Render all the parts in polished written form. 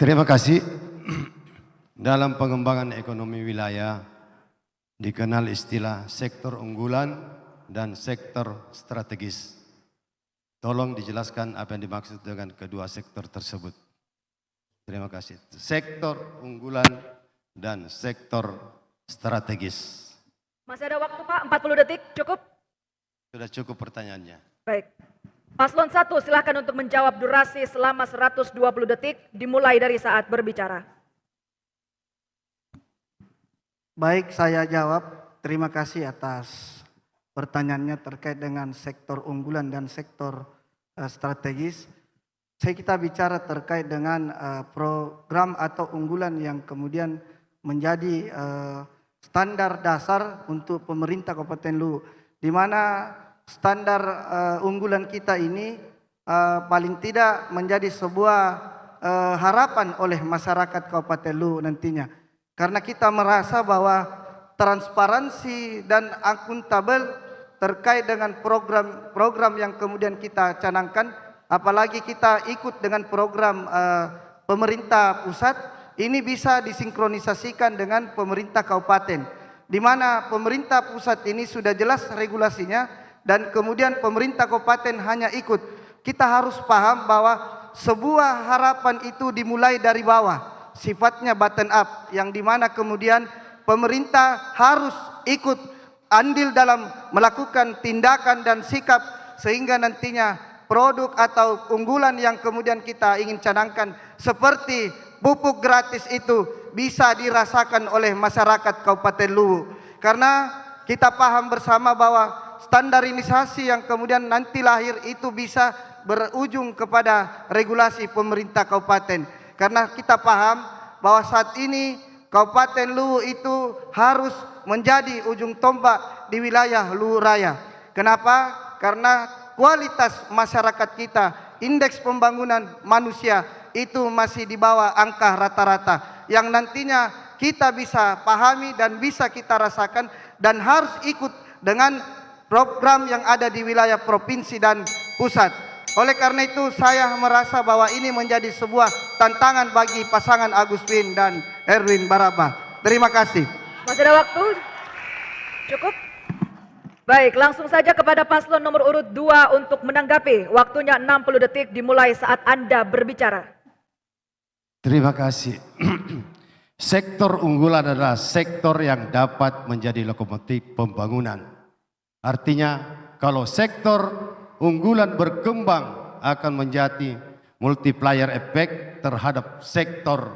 Terima kasih. Dalam pengembangan ekonomi wilayah dikenal istilah sektor unggulan dan sektor strategis. Tolong dijelaskan apa yang dimaksud dengan kedua sektor tersebut. Terima kasih. Sektor unggulan dan sektor strategis. Masih ada waktu Pak, 40 detik, cukup? Sudah cukup pertanyaannya. Baik. Paslon 1 silahkan untuk menjawab durasi selama 120 detik dimulai dari saat berbicara. Baik, saya jawab. Terima kasih atas pertanyaannya terkait dengan sektor unggulan dan sektor strategis. Kita bicara terkait dengan program atau unggulan yang kemudian menjadi standar dasar untuk pemerintah Kabupaten Luwu, di mana standar unggulan kita ini paling tidak menjadi sebuah harapan oleh masyarakat Kabupaten Luwu nantinya. Karena kita merasa bahwa transparansi dan akuntabel terkait dengan program yang kemudian kita canangkan, apalagi kita ikut dengan program pemerintah pusat, ini bisa disinkronisasikan dengan pemerintah kabupaten, di mana pemerintah pusat ini sudah jelas regulasinya dan kemudian pemerintah kabupaten hanya ikut. Kita harus paham bahwa sebuah harapan itu dimulai dari bawah, sifatnya button up, yang dimana kemudian pemerintah harus ikut andil dalam melakukan tindakan dan sikap sehingga nantinya produk atau unggulan yang kemudian kita ingin canangkan seperti pupuk gratis itu bisa dirasakan oleh masyarakat Kabupaten Luwu. Karena kita paham bersama bahwa standarisasi yang kemudian nanti lahir itu bisa berujung kepada regulasi pemerintah kabupaten. Karena kita paham bahwa saat ini Kabupaten Luwu itu harus menjadi ujung tombak di wilayah Luwu Raya. Kenapa? Karena kualitas masyarakat kita, indeks pembangunan manusia itu masih di bawah angka rata-rata, yang nantinya kita bisa pahami dan bisa kita rasakan dan harus ikut dengan program yang ada di wilayah provinsi dan pusat. Oleh karena itu saya merasa bahwa ini menjadi sebuah tantangan bagi pasangan Agus Win dan Erwin Baraba. Terima kasih. Masih ada waktu? Cukup? Baik, langsung saja kepada paslon nomor urut 2 untuk menanggapi. Waktunya 60 detik dimulai saat Anda berbicara. Terima kasih. Sektor unggulan adalah sektor yang dapat menjadi lokomotif pembangunan. Artinya kalau sektor unggulan berkembang akan menjadi multiplier effect terhadap sektor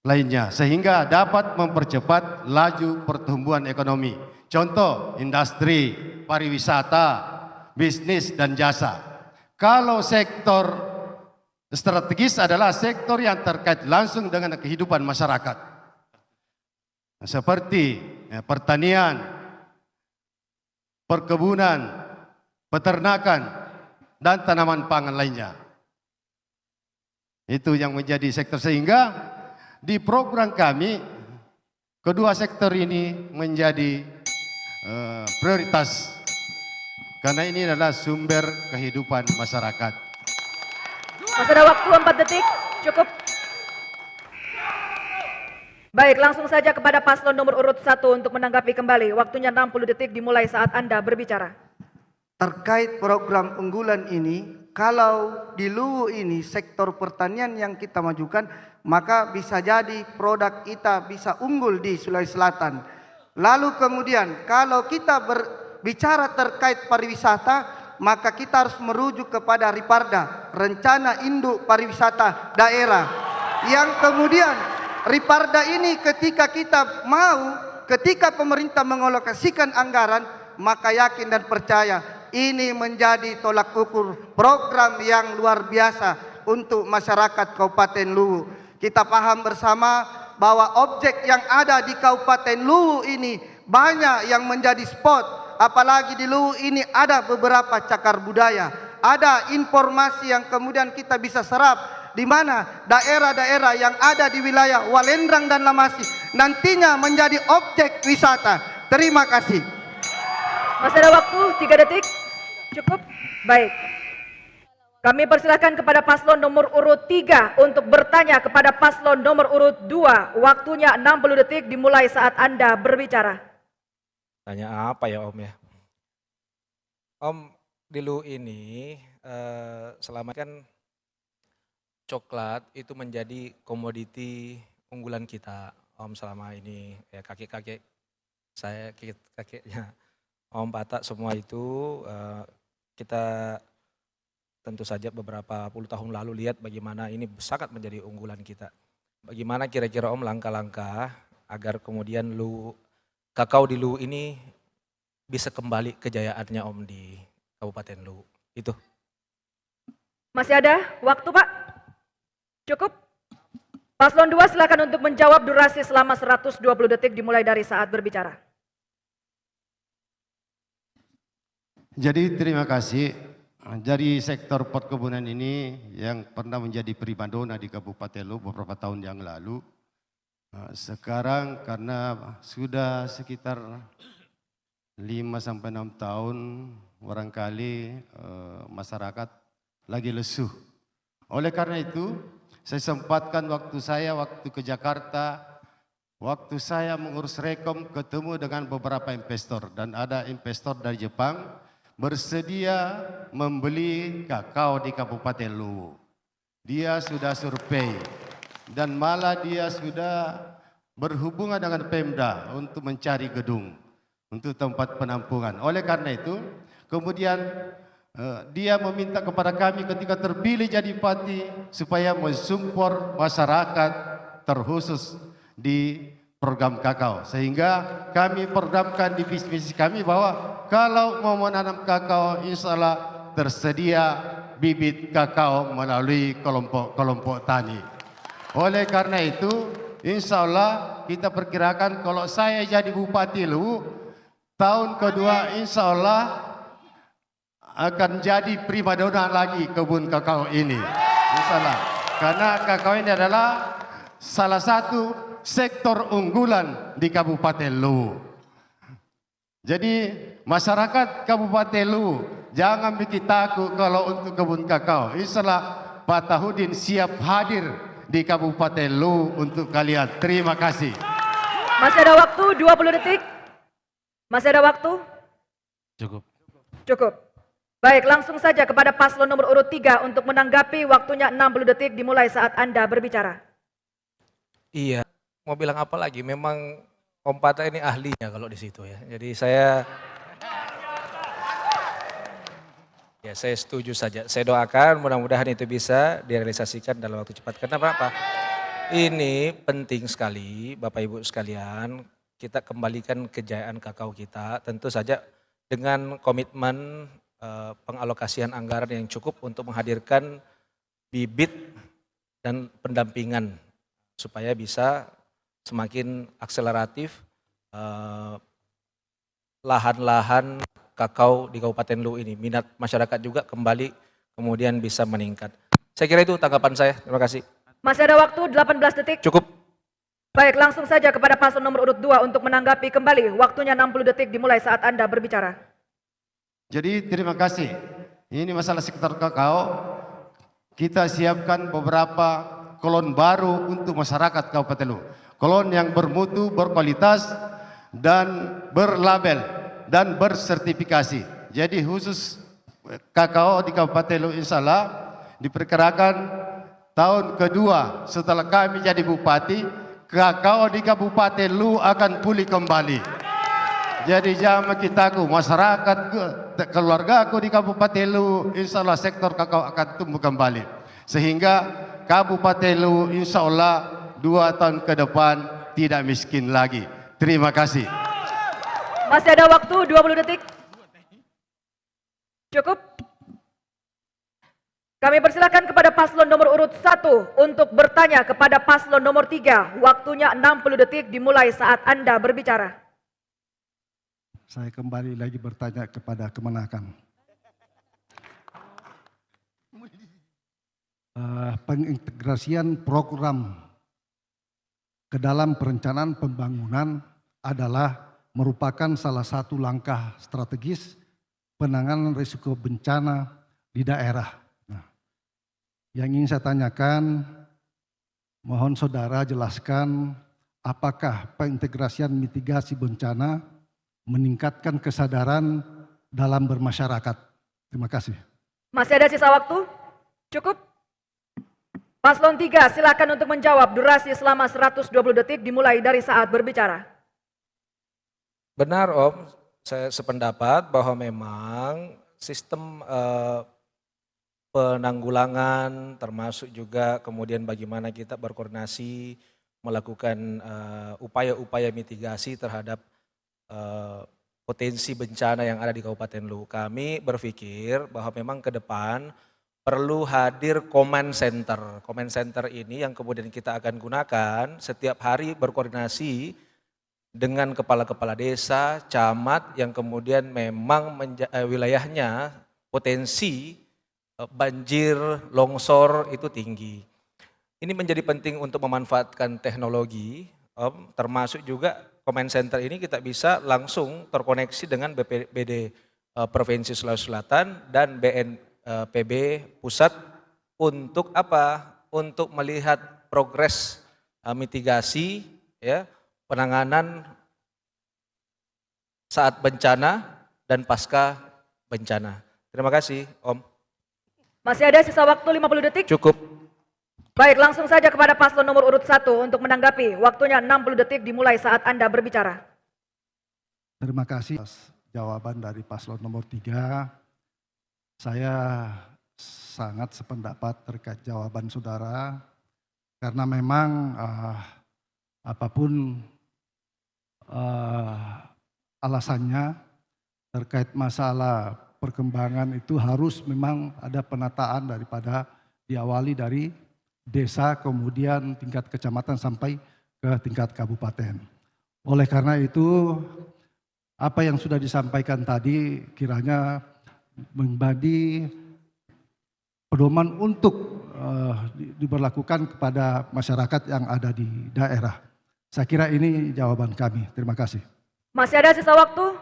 lainnya sehingga dapat mempercepat laju pertumbuhan ekonomi. Contoh industri, pariwisata, bisnis dan jasa. Kalau sektor strategis adalah sektor yang terkait langsung dengan kehidupan masyarakat. Seperti pertanian, perkebunan, peternakan, dan tanaman pangan lainnya. Itu yang menjadi sektor, sehingga di program kami kedua sektor ini menjadi prioritas karena ini adalah sumber kehidupan masyarakat. Masih ada waktu 4 detik, cukup? Baik, langsung saja kepada paslon nomor urut 1 untuk menanggapi kembali. Waktunya 60 detik dimulai saat Anda berbicara. Terkait program unggulan ini, kalau di Luwu ini sektor pertanian yang kita majukan, maka bisa jadi produk kita bisa unggul di Sulawesi Selatan. Lalu kemudian kalau kita berbicara terkait pariwisata, maka kita harus merujuk kepada Riparda, Rencana Induk Pariwisata Daerah. Yang kemudian Riparda ini ketika kita ketika pemerintah mengalokasikan anggaran, maka yakin dan percaya ini menjadi tolak ukur program yang luar biasa untuk masyarakat Kabupaten Luwu. Kita paham bersama bahwa objek yang ada di Kabupaten Luwu ini banyak yang menjadi spot, apalagi di Luwu ini ada beberapa cagar budaya, ada informasi yang kemudian kita bisa serap, di mana daerah-daerah yang ada di wilayah Walendrang dan Lamasi nantinya menjadi objek wisata. Terima kasih. Masih ada waktu 3 detik. Cukup? Baik. Kami persilahkan kepada paslon nomor urut 3 untuk bertanya kepada paslon nomor urut 2. Waktunya 60 detik dimulai saat Anda berbicara. Tanya apa ya Om ya? Om, di Lu ini selama kan coklat itu menjadi komoditi unggulan kita. Om selama ini ya kakek-kakek saya, kakek-kakeknya Om Patak semua itu kita tentu saja beberapa puluh tahun lalu lihat bagaimana ini sangat menjadi unggulan kita. Bagaimana kira-kira Om langkah-langkah agar kemudian kakao di Lu ini bisa kembali kejayaannya Om di Kabupaten Lu. Itu. Masih ada waktu Pak? Cukup? Paslon 2 silakan untuk menjawab, durasi selama 120 detik dimulai dari saat berbicara. Jadi terima kasih. Dari sektor perkebunan ini yang pernah menjadi primadona di Kabupaten Lu beberapa tahun yang lalu. Sekarang karena sudah sekitar 5-6 tahun barangkali masyarakat lagi lesuh. Oleh karena itu saya sempatkan waktu ke Jakarta, waktu saya mengurus Rekom ketemu dengan beberapa investor dan ada investor dari Jepang bersedia membeli kakao di Kabupaten Luwu. Dia sudah survei dan malah dia sudah berhubungan dengan Pemda untuk mencari gedung untuk tempat penampungan. Oleh karena itu, kemudian dia meminta kepada kami ketika terpilih jadi bupati supaya mensupport masyarakat terkhusus di program kakao. Sehingga kami programkan di visi kami bahwa kalau mau menanam kakao, insya Allah tersedia bibit kakao melalui kelompok tani. Oleh karena itu, insya Allah kita perkirakan kalau saya jadi Bupati Luwu, tahun kedua insya Allah akan jadi primadona lagi kebun kakao ini. Insya Allah. Karena kakao ini adalah salah satu sektor unggulan di Kabupaten Luwu. Jadi masyarakat Kabupaten Luwu jangan bikin takut kalau untuk kebun kakao. Insya Allah Pak Tahudin siap hadir di Kabupaten Luwu untuk kalian. Terima kasih. Masih ada waktu 20 detik. Masih ada waktu? Cukup. Cukup. Baik, langsung saja kepada paslon nomor urut 3 untuk menanggapi, waktunya 60 detik dimulai saat Anda berbicara. Iya, mau bilang apa lagi? Memang Om Patak ini ahlinya kalau di situ ya. Jadi saya setuju saja. Saya doakan mudah-mudahan itu bisa direalisasikan dalam waktu cepat. Kenapa? Apa? Ini penting sekali Bapak Ibu sekalian, kita kembalikan kejayaan kakao kita. Tentu saja dengan komitmen pengalokasian anggaran yang cukup untuk menghadirkan bibit dan pendampingan supaya bisa semakin akseleratif lahan-lahan kakao di Kabupaten Luwu ini. Minat masyarakat juga kembali kemudian bisa meningkat. Saya kira itu tanggapan saya. Terima kasih. Masih ada waktu 18 detik. Cukup. Baik, langsung saja kepada paslon nomor urut 2 untuk menanggapi kembali. Waktunya 60 detik dimulai saat Anda berbicara. Jadi terima kasih. Ini masalah sektor kakao. Kita siapkan beberapa kolon baru untuk masyarakat Kabupaten Luwu. Kolon yang bermutu, berkualitas, dan berlabel, dan bersertifikasi. Jadi khusus kakao di Kabupaten Luwu insya Allah diperkirakan tahun kedua setelah kami jadi bupati, kakao di Kabupaten Luwu akan pulih kembali. Jadi jangan kita masyarakat, keluargaku di Kabupaten Luwu, insya Allah sektor kakao akan tumbuh kembali. Sehingga Kabupaten Luwu insya Allah 2 tahun ke depan tidak miskin lagi. Terima kasih. Masih ada waktu 20 detik. Cukup? Kami persilakan kepada paslon nomor urut 1 untuk bertanya kepada paslon nomor 3. Waktunya 60 detik dimulai saat Anda berbicara. Saya kembali lagi bertanya kepada Kemenakan. Pengintegrasian program ke dalam perencanaan pembangunan adalah merupakan salah satu langkah strategis penanganan risiko bencana di daerah. Nah, Yang ingin saya tanyakan, mohon saudara jelaskan apakah pengintegrasian mitigasi bencana meningkatkan kesadaran dalam bermasyarakat. Terima kasih. Masih ada sisa waktu? Cukup? Paslon 3 silakan untuk menjawab, durasi selama 120 detik dimulai dari saat berbicara. Benar Om, saya sependapat bahwa memang sistem penanggulangan termasuk juga kemudian bagaimana kita berkoordinasi melakukan upaya-upaya mitigasi terhadap potensi bencana yang ada di Kabupaten Luwu. Kami berpikir bahwa memang ke depan perlu hadir command center. Command center ini yang kemudian kita akan gunakan setiap hari berkoordinasi dengan kepala-kepala desa, camat yang kemudian memang wilayahnya potensi banjir, longsor itu tinggi. Ini menjadi penting untuk memanfaatkan teknologi, termasuk juga command center ini kita bisa langsung terkoneksi dengan BPBD Provinsi Sulawesi Selatan dan BNPB Pusat untuk apa? Untuk melihat progres mitigasi, ya, penanganan saat bencana dan pasca bencana. Terima kasih, Om. Masih ada sisa waktu 50 detik? Cukup. Baik, langsung saja kepada paslon nomor urut 1 untuk menanggapi. Waktunya 60 detik dimulai saat Anda berbicara. Terima kasih atas jawaban dari paslon nomor 3. Saya sangat sependapat terkait jawaban saudara, karena memang apapun alasannya terkait masalah perkembangan itu harus memang ada penataan daripada diawali dari desa, kemudian tingkat kecamatan sampai ke tingkat kabupaten. Oleh karena itu, apa yang sudah disampaikan tadi kiranya menjadi pedoman untuk diberlakukan kepada masyarakat yang ada di daerah. Saya kira ini jawaban kami. Terima kasih. Masih ada sisa waktu?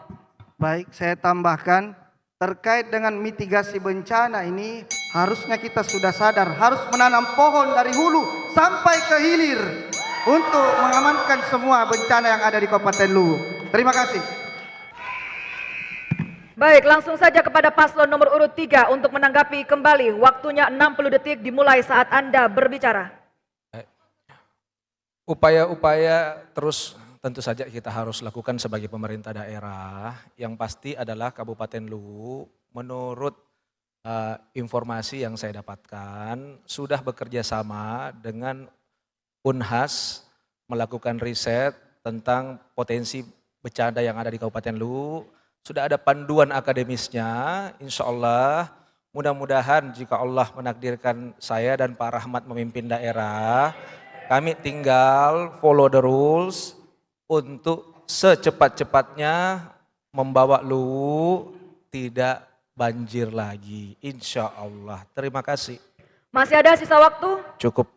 Baik, saya tambahkan terkait dengan mitigasi bencana ini harusnya kita sudah sadar harus menanam pohon dari hulu sampai ke hilir untuk mengamankan semua bencana yang ada di Kabupaten Luwu. Terima kasih. Baik, langsung saja kepada paslon nomor urut 3 untuk menanggapi kembali. Waktunya 60 detik dimulai saat Anda berbicara. Upaya-upaya terus tentu saja kita harus lakukan sebagai pemerintah daerah. Yang pasti adalah Kabupaten Luwu menurut informasi yang saya dapatkan sudah bekerja sama dengan Unhas melakukan riset tentang potensi bencana yang ada di Kabupaten Luwu. Sudah ada panduan akademisnya, insya Allah mudah-mudahan jika Allah menakdirkan saya dan Pak Rahmat memimpin daerah, kami tinggal follow the rules untuk secepat-cepatnya membawa Luwu tidak banjir lagi, insya Allah. Terima kasih. Masih ada sisa waktu? Cukup.